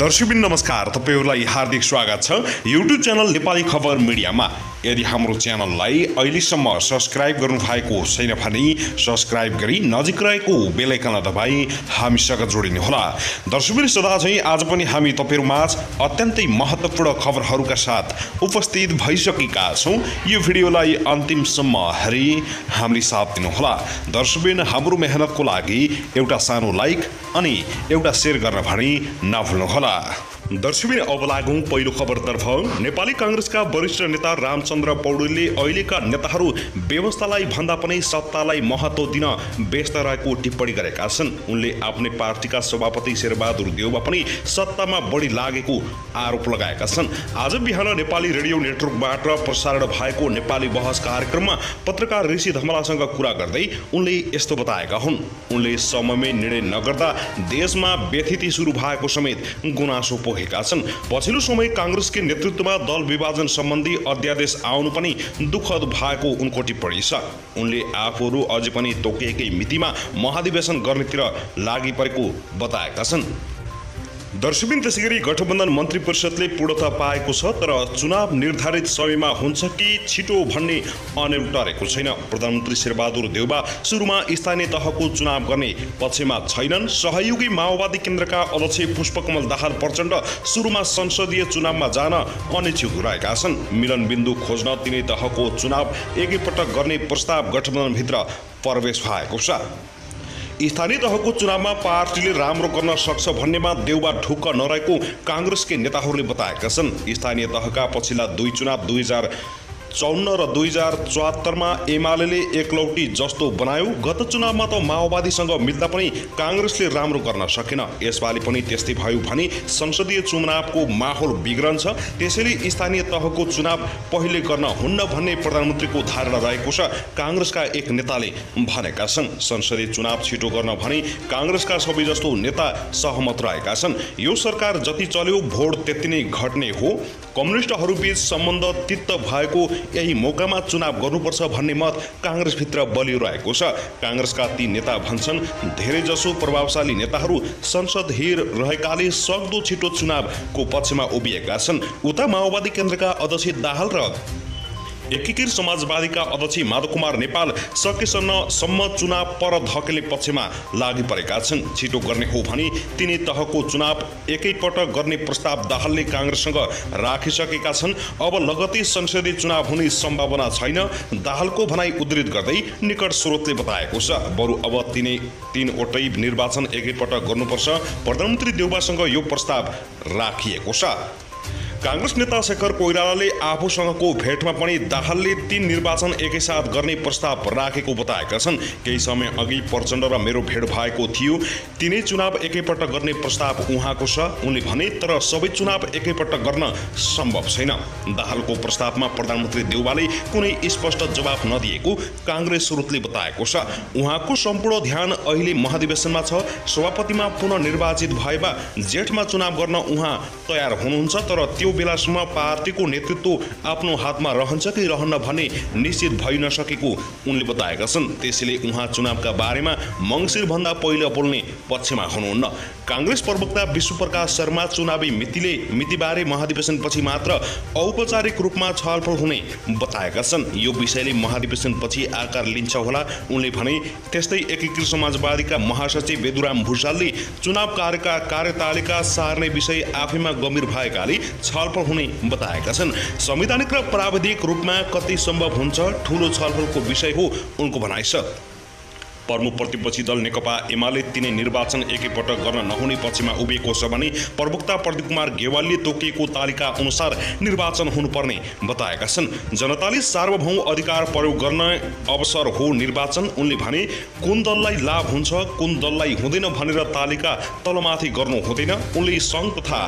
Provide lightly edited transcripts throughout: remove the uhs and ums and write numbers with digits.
दर्शकबिन नमस्कार, तपाईहरुलाई हार्दिक स्वागत छ युट्युब च्यानल नेपाली खबर मिडियामा। यदि हाम्रो च्यानललाई अहिलेसम्म सब्स्क्राइब गर्नु भएको छैन भने सब्स्क्राइब गरी नजिक रहेको बेल आइकन दबाई हामीसँग जोडिनु होला। दर्शकबिन सदा चाहिँ आज पनि हामी तपाईहरुमाझ अत्यन्तै महत्त्वपूर्ण खबरहरूका साथ उपस्थित भइसकेका छौं। यो भिडियोलाई अन्तिमसम्म हेरी हामीले साथ दिनु होला। दर्शकबिन हाम्रो मेहनतको लागि एउटा सानो लाइक अनि एउटा शेयर गर्न भनी नभुल्नु होला। दर्शकबिन अब लागौं पहिलो खबरतर्फ। नेपाली कांग्रेसका वरिष्ठ नेता रामचन्द्र पौडेलले अहिलेका नेताहरू व्यवस्थालाई भन्दा पनि सत्तालाई महत्त्व दिन व्यस्त रहेको टिप्पणी गरेका छन्। उनले आफ्नै पार्टीका सभापति शेरबहादुर देउवा पनि सत्तामा बढी लागेको आरोप लगाएका छन्। आज बिहान नेपाली रेडियो नेटवर्कबाट प्रसारण भएको नेपाली बहस कार्यक्रममा पत्रकार ऋषि धमलासँग कुरा गर्दै उनले यस्तो बताएका हुन्। उनले समयमै निर्णय नगर्दा देशमा व्यथिति सुरु भएको समेत गुनासो पोखेका छन्। पछिल्लो समय कांग्रेसकै नेतृत्वमा दल विभाजन सम्बन्धी अध्यादेश आउनु पनि दुःखद भएको उनको टिप्पणी छ। उनले आफूहरू अझै पनि तोकिएकै मितिमा महाधिवेशन गर्नेतिर लागि परेको बताएका छन्। दर्शकबिन त्यसैगरी गठबन्धन मन्त्री परिषदले पूर्णता पाएको छ, तर चुनाव निर्धारित समयमा हुन्छ कि छिटो भन्ने अनेल टरेको छैन। प्रधानमन्त्री शेरबहादुर देउवा सुरुमा स्थानीय तहको चुनाव गर्ने पक्षमा छैनन्। सहयोगी माओवादी केन्द्रका अध्यक्ष पुष्पकमल दाहाल प्रचण्ड सुरुमा संसदीय चुनावमा जान अनिच्छुक रहेका छन्। मिलन बिन्दु खोज्न तिनै तहको चुनाव एकैपटक गर्ने प्रस्ताव गठबन्धनभित्र प्रवेश भएको छ। स्थानीय तहको चुनावमा पार्टीले राम्रो गर्न सक्छ भन्नेमा देउवा ढुक्क नरहेको कांग्रेसकै नेताहरूले बताएका छन्। स्थानीय तहका पछिल्ला दुई चुनाव 2054 र 2074 मा एमाले एकलौटी जस्तो बनायो। गत चुनावमा त माओवादीसँग मिल्दा पनि कांग्रेसले राम्रो गर्न सकेन। यसपालि पनि त्यस्तै भयो भने संसदीय चुनावको माहौल बिग्रन्छ। त्यसैले स्थानीय तहको चुनाव पहिले गर्न हुन्न भन्ने प्रधानमन्त्रीको धारणा रहेको छ, कांग्रेसका एक नेताले भनेका छन्। संसदीय चुनाव छिटो गर्न भने कांग्रेसका सबै जस्तो नेता सहमत रहेका छन्। यो सरकार जति चल्यो भोट त्यति नै घट्ने हो। कम्युनिस्टहरूबीच सम्बन्ध तिक्त भएको यही मौकामा चुनाव गर्नुपर्छ भन्ने मत कांग्रेसभित्र बलियो रहेको छ। कांग्रेसका ती नेता भन्छन् धेरैजसो प्रभावशाली नेताहरू संसदहीन रहेकाले सक्दो छिटो चुनावको पक्षमा उभिएका छन्। उता माओवादी केन्द्रका अध्यक्ष दाहाल र एकीकृत समाजवादीका अध्यक्ष माधव कुमार नेपाल सकेसम्म चुनाव पर धकेल्ने पक्षमा लागि परेका छन्। छिटो गर्ने हो भने तिनै तहको चुनाव एकैपटक गर्ने प्रस्ताव दाहालले कांग्रेससँग राखिसकेका छन्। अब लगतै संसदीय चुनाव हुने सम्भावना छैन, दाहालको भनाई उद्धृत गर्दै निकट स्रोतले बताएको छ। बरु अब तीनवटै निर्वाचन एकैपटक गर्नुपर्छ प्रधानमन्त्री देउवासँग यो प्रस्ताव राखिएको छ। कांग्रेस नेता शेखर कोइरालाले आफूसँगको भेटमा पनि दाहालले 3 निर्वाचन एकैसाथ गर्ने प्रस्ताव राखेको बताएका छन्। केही समय अघि प्रचण्ड र मेरो भेट भएको थियो। तिनै चुनाव एकैपटक गर्ने प्रस्ताव उहाँको छ उनले भने, तर सबै चुनाव एकैपटक गर्न सम्भव छैन। दाहालको प्रस्तावमा प्रधानमन्त्री देउवाले कुनै स्पष्ट जवाफ नदिएको कांग्रेस स्रोतले बताएको छ। उहाँको सम्पूर्ण ध्यान अहिले महाधिवेशनमा छ। सभापतिमा पुनः निर्वाचित भएमा जेठमा चुनाव गर्न उहाँ तयार हुनुहुन्छ, तर त्यो बेलासम्म पार्टीको नेतृत्व आफ्नो हातमा रहन्छ कि रहन्न भन्ने निश्चित भइ नसकेको उनले बताएका छन्। त्यसैले उहाँ चुनावका बारेमा मङ्सिरभन्दा पहिले बोल्ने पक्षमा हुनुहुन्न। कांग्रेस प्रवक्ता विश्वप्रकाश शर्मा चुनावी मितिबारे महाधिवेशनपछि मात्र औपचारिक रूपमा छलफल हुने बताएका छन्। यो विषयले महाधिवेशनपछि आकार लिन्छ होला उनले भने। त्यस्तै एकीकृत समाजवादीका महासचिव बेदुराम भुषालले चुनाव कार्यतालिका सार्ने विषय आफैमा गम्भीर भएकाले छलफल हुने बताएका छन्। संवैधानिक र प्राविधिक रूपमा कति सम्भव हुन्छ ठूलो छलफलको विषय हो उनको भनाइ छ। प्रमुख प्रतिपक्षी दल नेकपा एमाले तिनै निर्वाचन एकैपटक गर्न नहुने पक्षमा उभिएको छ भने प्रवक्ता प्रदीप कुमार गेवालले तोकिएको तालिका अनुसार निर्वाचन हुनुपर्ने बताएका छन्। जनताले सार्वभौम अधिकार प्रयोग गर्न अवसर हो निर्वाचन उनले भने। कुन दललाई लाभ हुन्छ कुन दललाई हुँदैन भनेर तालिका तलमाथि गर्नु हुँदैन। उनले सङ्घ तथा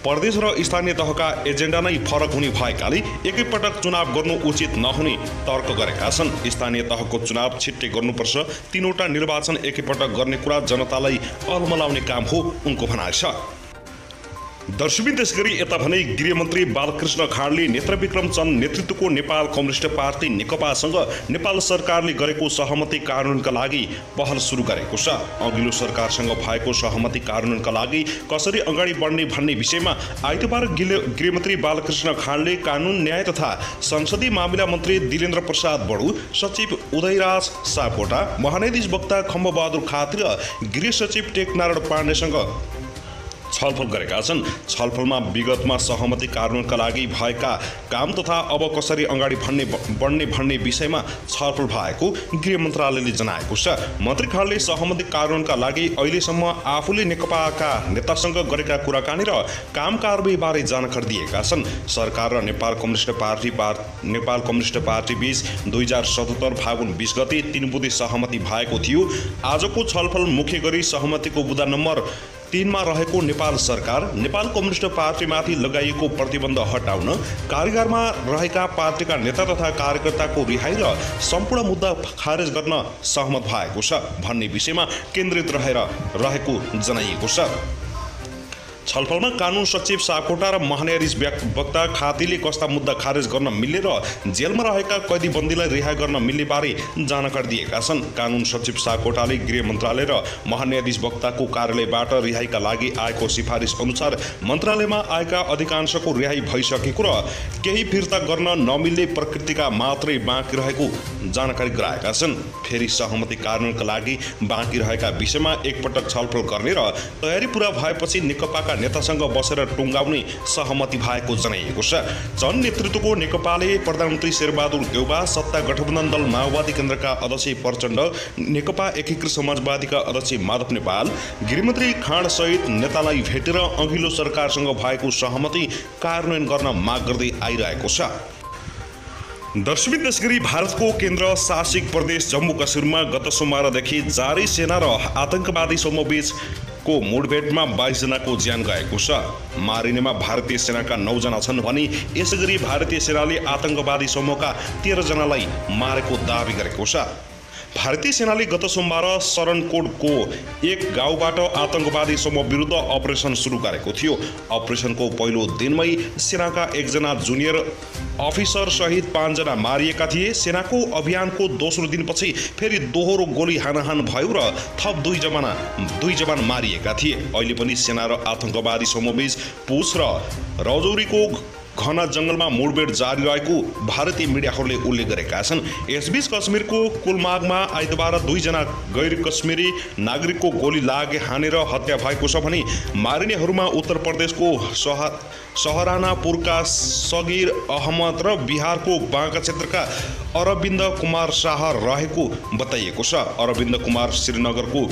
प्रदेश र स्थानीय तहका एजेन्डा नै फरक हुने भएकाले एकैपटक चुनाव गर्नु उचित नहुने तर्क गरेका छन्। स्थानीय तहको चुनाव छिट्टै गर्नुपर्छ। तीनवटा निर्वाचन एकैपटक गर्ने कुरा जनतालाई अलमलाउने काम हो उनको भनाइ छ। दर्शकबिन त्यसगरी यता भने गृहमन्त्री बालकृष्ण खाँडले नेत्र विक्रम चन्द नेतृत्वको नेपाल कम्युनिस्ट पार्टी नेकपासँग नेपाल सरकारले गरेको सहमति कार्यान्वयनका लागि पहल सुरु गरेको छ। अघिल्लो सरकारसँग भएको सहमति कार्यान्वयनका लागि कसरी अगाडि बढ्ने भन्ने विषयमा आइतबार गृहमन्त्री बालकृष्ण खाँडले कानुन न्याय तथा संसदीय मामिला मन्त्री दिलेन्द्र प्रसाद बडु, सचिव उदयराज सापकोटा, महान्यायाधीश वक्ता खम्बबहादुर खाती र गृह सचिव टेकनारायण पाण्डेसँग छलफल गरेका छन्। छलफलमा विगतमा सहमति कार्यान्वयनका लागि भएका काम तथा अब कसरी अगाडि बढ्ने भन्ने विषयमा छलफल भएको गृह मन्त्रालयले जनाएको छ। मन्त्री खाँडले सहमति कार्यान्वयनका लागि अहिलेसम्म आफूले नेकपाका नेतासँग गरेका कुराकानी र काम कारबाहीबारे जानकारी दिएका छन्। सरकार र नेपाल कम्युनिस्ट पार्टी बीच 2077 फागुन 20 गते 3 बुँदे सहमति भएको थियो। आजको छलफल मुख्य गरी सहमतिको बुँदा नम्बर 3 मा रहेको नेपाल सरकार नेपाल कम्युनिस्ट पार्टीमाथि लगाइएको प्रतिबन्ध हटाउन, कारागारमा रहेका पार्टीका नेता तथा कार्यकर्ताको रिहाई र सम्पूर्ण मुद्दा खारेज गर्न सहमत भएको छ भन्ने विषयमा केन्द्रित रहेको जनाइएको छ। छलफलमा कानुन सचिव सापकोटा र महान्यायाधीश वक्ता खातीले कस्ता मुद्दा खारेज गर्न मिल्ने र जेलमा रहेका कैदीबन्दीलाई रिहा गर्न मिल्ने बारे जानकारी दिएका छन्। कानुन सचिव सापकोटाले गृह मन्त्रालय र महान्यायाधीश वक्ताको कार्यालयबाट रिहाईका लागि आएको सिफारिस अनुसार मन्त्रालयमा आएका अधिकांशको रिहाई भइसकेको र केही फिर्ता गर्न नमिल्ने प्रकृतिका मात्रै बाँकी रहेको जानकारी गराएका छन्। फेरि सहमति कार्यान्वयनका लागि बाँकी रहेका विषयमा एकपटक छलफल गर्ने र तयारी पूरा भएपछि नेकपाका नेतासँग बसेर टुङ्गाउने सहमति भएको जनाइएको छ। चन्द नेतृत्वको नेकपाले प्रधानमन्त्री शेरबहादुर देउबा, सत्ता गठबन्धन दल माओवादी केन्द्रका अध्यक्ष प्रचण्ड, नेकपा एकीकृत समाजवादीका अध्यक्ष माधव नेपाल, गृहमन्त्री खाँड सहित नेतालाई भेटेर अघिल्लो सरकारसँग भएको सहमति कार्यान्वयन गर्न माग गर्दै आइरहेको छ। दर्शकबिन त्यसगरी भारतको केन्द्र शासित प्रदेश जम्मू कश्मीरमा गत सोमबारदेखि जारी सेना र आतंकवादी समूहबीचको मुठभेडमा 22 जनाको ज्यान गएको छ। मारिनेमा भारतीय सेनाका 9 जना छन् भने यसैगरी भारतीय सेनाले आतंकवादी समूहका 13 जनालाई मारेको दावी गरेको छ। भारतीय सेनाले गत सोमबार शरणकोटको एक गाउँबाट आतंकवादी समूह विरुद्ध अपरेसन सुरु गरेको थियो। अपरेसनको पहिलो दिनमै सेनाका 1 जना जुनियर अफिसर सहित 5 जना मारिएका थिए। सेनाको अभियानको दोस्रो दिनपछि फेरि दोहोरो गोली हानाहान भयो र थप 2 जवान मारिएका थिए। अहिले पनि सेना र आतंकवादी समूहबीच पुछ र रजौरीको घना जंगलमा मुठभेड जारी रहेको भारतीय मिडियाहरूले उल्लेख गरेका छन्। यसबीच कश्मीरको कुलमागमा आइतबार 2 जना गैर कश्मीरी नागरिकको गोली लागे हानेर हत्या भएको छ भने मारिनेहरूमा उत्तर प्रदेशको सहारनपुरका सगिर अहमद र बिहारको बाँका क्षेत्रका अरविन्द कुमार शाह रहेको बताइएको छ। अरविन्द कुमार श्रीनगरको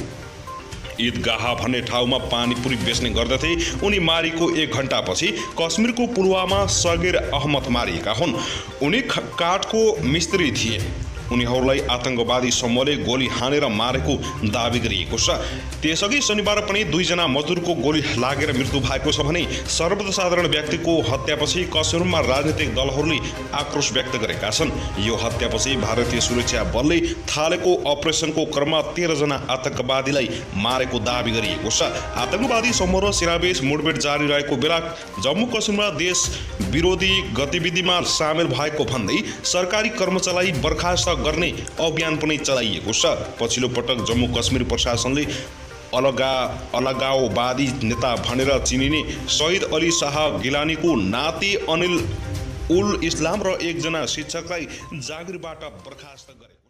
ईदगाह भन्ने ठाउँमा पानीपुरी बेच्ने गर्दथे। उनी मारिएको 1 घण्टापछि कश्मीरको पुलवामा सगिर अहमद मारिएका हुन्। उनी काठको मिस्त्री थिए। उनीहरूलाई आतंकवादी समूहले गोली हानेर मारेको दावी गरिएको छ। त्यसअघि शनिबार पनि 2 जना मजदुरको गोली लागेर मृत्यु भएको छ भने सर्वसाधारण व्यक्तिको हत्यापछि कश्मीरमा राजनीतिक दलहरूले आक्रोश व्यक्त गरेका छन्। यो हत्यापछि भारतीय सुरक्षा बलले थालेको अपरेसनको क्रममा 13 जना आतंकवादीलाई मारेको दावी गरिएको छ। आतंकवादी समूह र सेनाबीच मुठभेड जारी रहेको बेला जम्मू कश्मीरमा देश विरोधी गतिविधिमा सामेल भएको भन्दै सरकारी कर्मचारीलाई बर्खास्त गर्ने अभियान पनि चलाइएको छ। पछिल्लो पटक जम्मू कश्मीर प्रशासनले अलगाववादी नेता भनेर चिनिने शहीद अली शाह गिलानीको नाति अनिल उल इस्लाम र 1 जना शिक्षकलाई जागिरबाट बर्खास्त गरे।